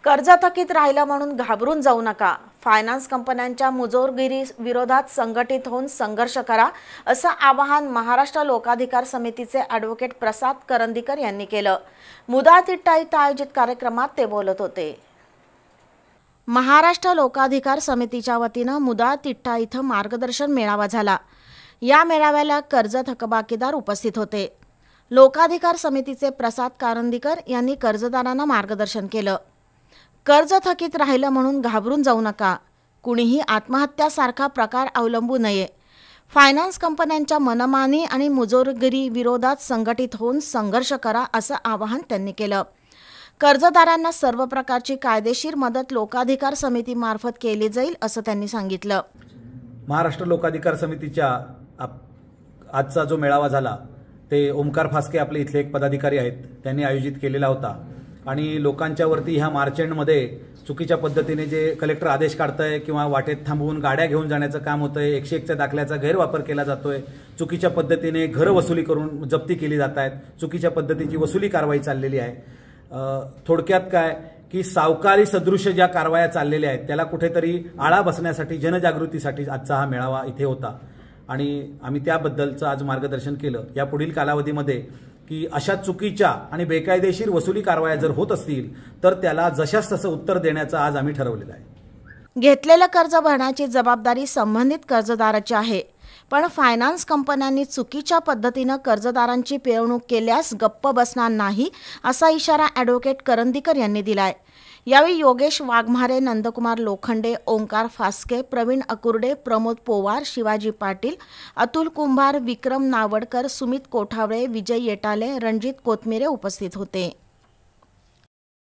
कर्ज थकीत राहिलं म्हणून घाबरून जाऊ नका। फायनान्स कंपन्यांच्या मुजोरगिरी विरोधात संघटित होऊन संघर्ष करा, असं आवाहन महाराष्ट्र लोकाधिकार समितीचे ॲडव्होकेट प्रसाद करंदीकर यांनी केलं। मुदा तिट्टा इथं आयोजित कार्यक्रमात ते बोलत होते। महाराष्ट्र लोकाधिकार समितीच्या वतीनं मुदा तिट्टा इथं मार्गदर्शन मेळावा झाला। या मेळाव्याला कर्ज थकबाकीदार उपस्थित होते। लोकाधिकार समितीचे प्रसाद करंदीकर यांनी कर्जदारांना मार्गदर्शन केलं। कर्ज थकीत राहिलं म्हणून घाबरून जाऊ नका, कुणीही आत्महत्यासारखा प्रकार अवलंबू नये। फायनान्स कंपन्यांच्या मनमानी आणि मुजोरगिरी विरोधात संघटित होऊन संघर्ष करा, असं आवाहन त्यांनी केलं। कर्जदारांना सर्व प्रकारची कायदेशीर मदत लोकाधिकार समितीमार्फत केली जाईल, असं त्यांनी सांगितलं। महाराष्ट्र लोकाधिकार समितीच्या आजचा जो मेळावा झाला ते ओमकार फास्के आपले इथले एक पदाधिकारी आहेत, त्यांनी आयोजित केलेला होता। आणि लोकांच्या वरती ह्या मार्च एंडमध्ये चुकीच्या पद्धतीने जे कलेक्टर आदेश काढतंय किंवा वाटेत थांबवून गाड्या घेऊन जाण्याचं काम होतंय, 101च्या दाखल्याचा गैरवापर केला जातोय, चुकीच्या पद्धतीने घर वसुली करून जप्ती केली जात आहेत, चुकीच्या पद्धतीची वसुली कारवाई चाललेली आहे। थोडक्यात काय की सावकारी सदृश्य ज्या कारवाया चाललेल्या आहेत त्याला कुठेतरी आळा बसण्यासाठी जनजागृतीसाठी आजचा हा मेळावा इथे होता आणि आम्ही त्याबद्दलचं आज मार्गदर्शन केलं। या पुढील कालावधीमध्ये की अशा चुकीच्या आणि बेकायदेशीर वसुली कारवाया जर होत असतील तर त्याला जशास तसं उत्तर देण्याचं आज आम्ही ठरवलेलं आहे। घेतलेलं कर्ज भरण्याची जबाबदारी संबंधित कर्जदाराची आहे, पण फायनान्स कंपन्यांनी चुकीच्या पद्धतीनं कर्जदारांची पिळवणूक केल्यास गप्प बसणार नाही, असा इशारा ॲडव्होकेट करंदीकर यांनी दिलाय। यावेळी योगेश वाघमारे, नंदकुमार लोखंडे, ओंकार फास्के, प्रवीण अकुर्डे, प्रमोद पोवार, शिवाजी पाटील, अतुल कुंभार, विक्रम नावडकर, सुमित कोठावळे, विजय येटाले, रणजित कोथमिरे उपस्थित होते।